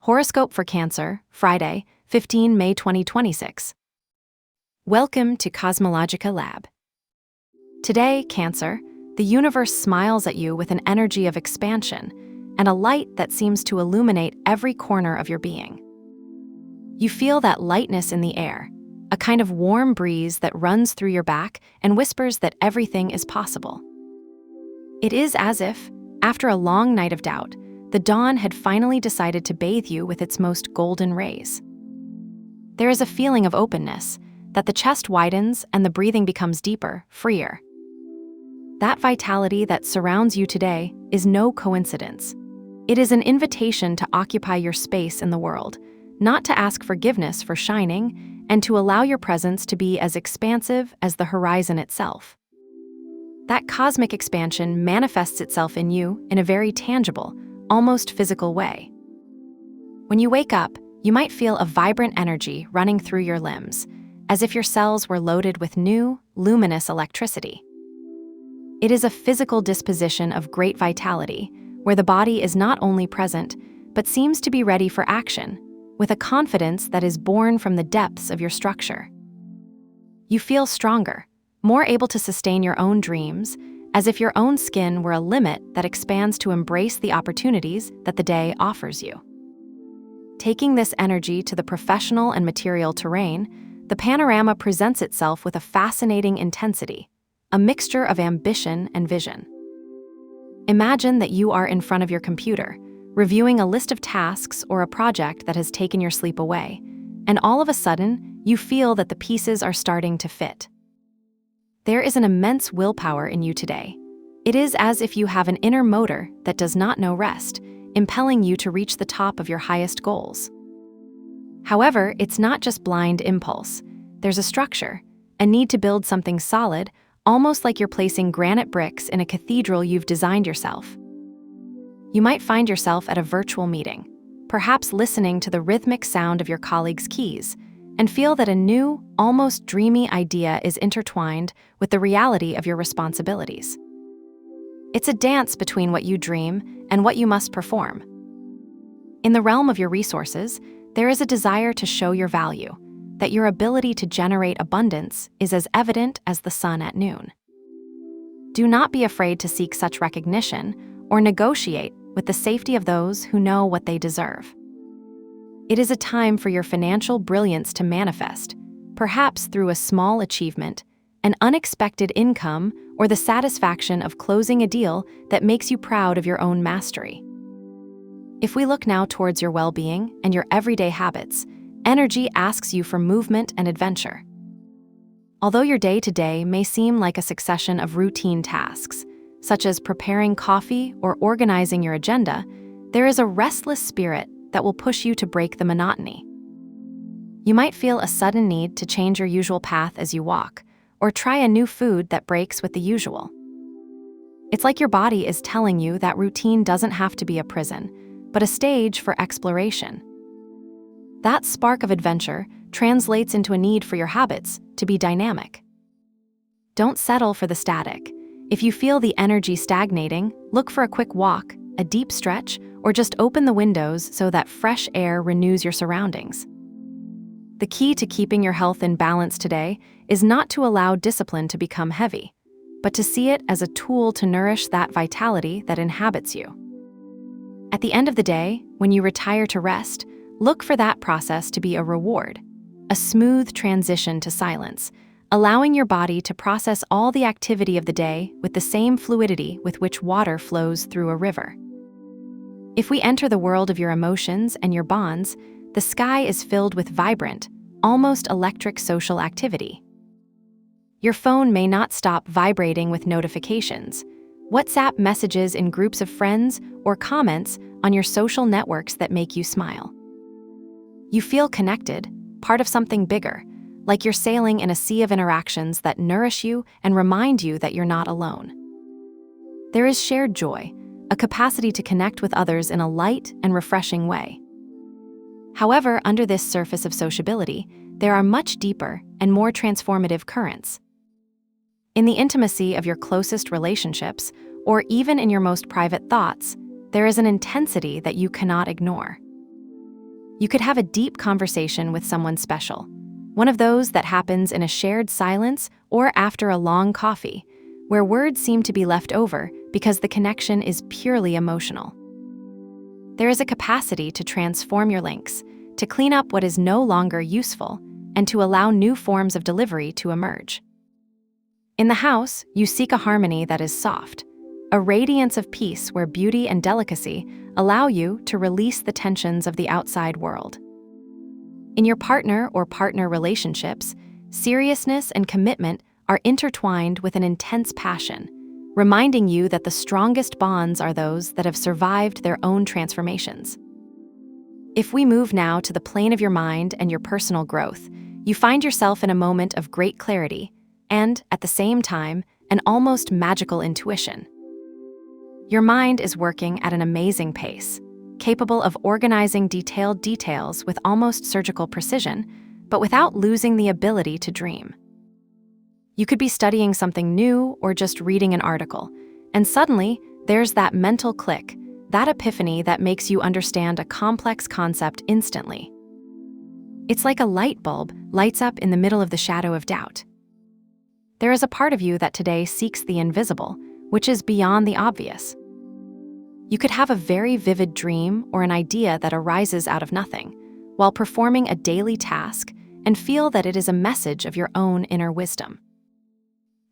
Horoscope for Cancer, Friday, 15 May 2026. Welcome to CosmologicaLab. Today, Cancer, the universe smiles at you with an energy of expansion and a light that seems to illuminate every corner of your being. You feel that lightness in the air, a kind of warm breeze that runs through your back and whispers that everything is possible. It is as if, after a long night of doubt, the dawn had finally decided to bathe you with its most golden rays. There is a feeling of openness, that the chest widens and the breathing becomes deeper, freer. That vitality that surrounds you today is no coincidence. It is an invitation to occupy your space in the world, not to ask forgiveness for shining, and to allow your presence to be as expansive as the horizon itself. That cosmic expansion manifests itself in you in a very tangible, almost physical way. When you wake up, you might feel a vibrant energy running through your limbs, as if your cells were loaded with new, luminous electricity. It is a physical disposition of great vitality, where the body is not only present, but seems to be ready for action, with a confidence that is born from the depths of your structure. You feel stronger, more able to sustain your own dreams, as if your own skin were a limit that expands to embrace the opportunities that the day offers you. Taking this energy to the professional and material terrain, the panorama presents itself with a fascinating intensity, a mixture of ambition and vision. Imagine that you are in front of your computer, reviewing a list of tasks or a project that has taken your sleep away, and all of a sudden, you feel that the pieces are starting to fit. There is an immense willpower in you today. It is as if you have an inner motor that does not know rest, impelling you to reach the top of your highest goals. However, it's not just blind impulse. There's a structure, a need to build something solid, almost like you're placing granite bricks in a cathedral you've designed yourself. You might find yourself at a virtual meeting, perhaps listening to the rhythmic sound of your colleagues' keys, and feel that a new, almost dreamy idea is intertwined with the reality of your responsibilities. It's a dance between what you dream and what you must perform. In the realm of your resources, there is a desire to show your value, that your ability to generate abundance is as evident as the sun at noon. Do not be afraid to seek such recognition or negotiate with the safety of those who know what they deserve. It is a time for your financial brilliance to manifest, perhaps through a small achievement, an unexpected income, or the satisfaction of closing a deal that makes you proud of your own mastery. If we look now towards your well-being and your everyday habits, energy asks you for movement and adventure. Although your day-to-day may seem like a succession of routine tasks, such as preparing coffee or organizing your agenda, there is a restless spirit that will push you to break the monotony. You might feel a sudden need to change your usual path as you walk, or try a new food that breaks with the usual. It's like your body is telling you that routine doesn't have to be a prison, but a stage for exploration. That spark of adventure translates into a need for your habits to be dynamic. Don't settle for the static. If you feel the energy stagnating, look for a quick walk, a deep stretch, or just open the windows so that fresh air renews your surroundings. The key to keeping your health in balance today is not to allow discipline to become heavy, but to see it as a tool to nourish that vitality that inhabits you. At the end of the day, when you retire to rest, look for that process to be a reward, a smooth transition to silence, allowing your body to process all the activity of the day with the same fluidity with which water flows through a river. If we enter the world of your emotions and your bonds, the sky is filled with vibrant, almost electric social activity. Your phone may not stop vibrating with notifications, WhatsApp messages in groups of friends, or comments on your social networks that make you smile. You feel connected, part of something bigger, like you're sailing in a sea of interactions that nourish you and remind you that you're not alone. There is shared joy, a capacity to connect with others in a light and refreshing way. However, under this surface of sociability, there are much deeper and more transformative currents. In the intimacy of your closest relationships, or even in your most private thoughts, there is an intensity that you cannot ignore. You could have a deep conversation with someone special, one of those that happens in a shared silence or after a long coffee, where words seem to be left over because the connection is purely emotional. There is a capacity to transform your links, to clean up what is no longer useful, and to allow new forms of delivery to emerge. In the house, you seek a harmony that is soft, a radiance of peace where beauty and delicacy allow you to release the tensions of the outside world. In your partner or partner relationships, seriousness and commitment are intertwined with an intense passion, reminding you that the strongest bonds are those that have survived their own transformations. If we move now to the plane of your mind and your personal growth, you find yourself in a moment of great clarity and, at the same time, an almost magical intuition. Your mind is working at an amazing pace, capable of organizing detailed details with almost surgical precision, but without losing the ability to dream. You could be studying something new or just reading an article, and suddenly there's that mental click, that epiphany that makes you understand a complex concept instantly. It's like a light bulb lights up in the middle of the shadow of doubt. There is a part of you that today seeks the invisible, which is beyond the obvious. You could have a very vivid dream or an idea that arises out of nothing, while performing a daily task, and feel that it is a message of your own inner wisdom.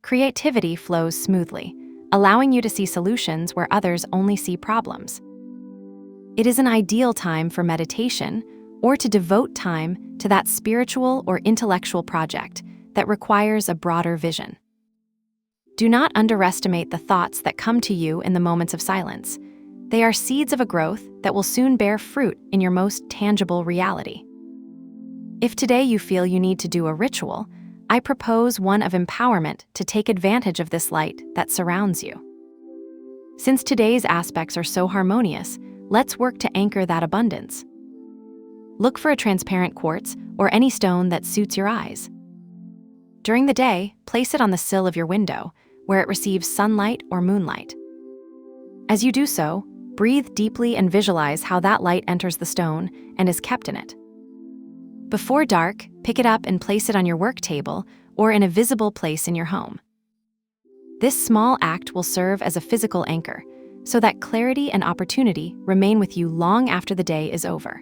Creativity flows smoothly, allowing you to see solutions where others only see problems. It is an ideal time for meditation or to devote time to that spiritual or intellectual project that requires a broader vision. Do not underestimate the thoughts that come to you in the moments of silence. They are seeds of a growth that will soon bear fruit in your most tangible reality. If today you feel you need to do a ritual, I propose one of empowerment to take advantage of this light that surrounds you. Since today's aspects are so harmonious, let's work to anchor that abundance. Look for a transparent quartz or any stone that suits your eyes. During the day, place it on the sill of your window, where it receives sunlight or moonlight. As you do so, breathe deeply and visualize how that light enters the stone and is kept in it. Before dark, pick it up and place it on your work table or in a visible place in your home. This small act will serve as a physical anchor, so that clarity and opportunity remain with you long after the day is over.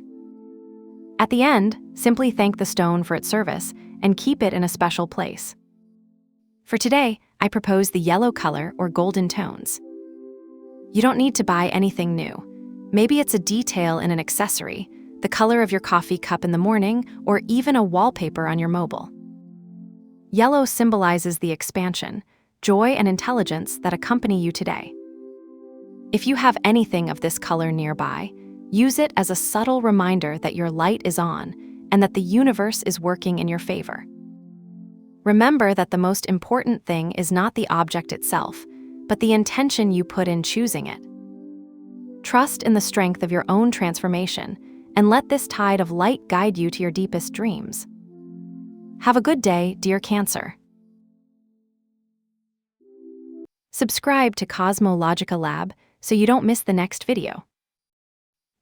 At the end, simply thank the stone for its service and keep it in a special place. For today, I propose the yellow color or golden tones. You don't need to buy anything new. Maybe it's a detail in an accessory, the color of your coffee cup in the morning, or even a wallpaper on your mobile. Yellow symbolizes the expansion, joy, and intelligence that accompany you today. If you have anything of this color nearby, use it as a subtle reminder that your light is on and that the universe is working in your favor. Remember that the most important thing is not the object itself, but the intention you put in choosing it. Trust in the strength of your own transformation and let this tide of light guide you to your deepest dreams. Have a good day, dear Cancer. Subscribe to CosmologicaLab so you don't miss the next video.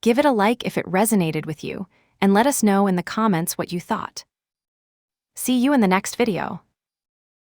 Give it a like if it resonated with you, and let us know in the comments what you thought. See you in the next video.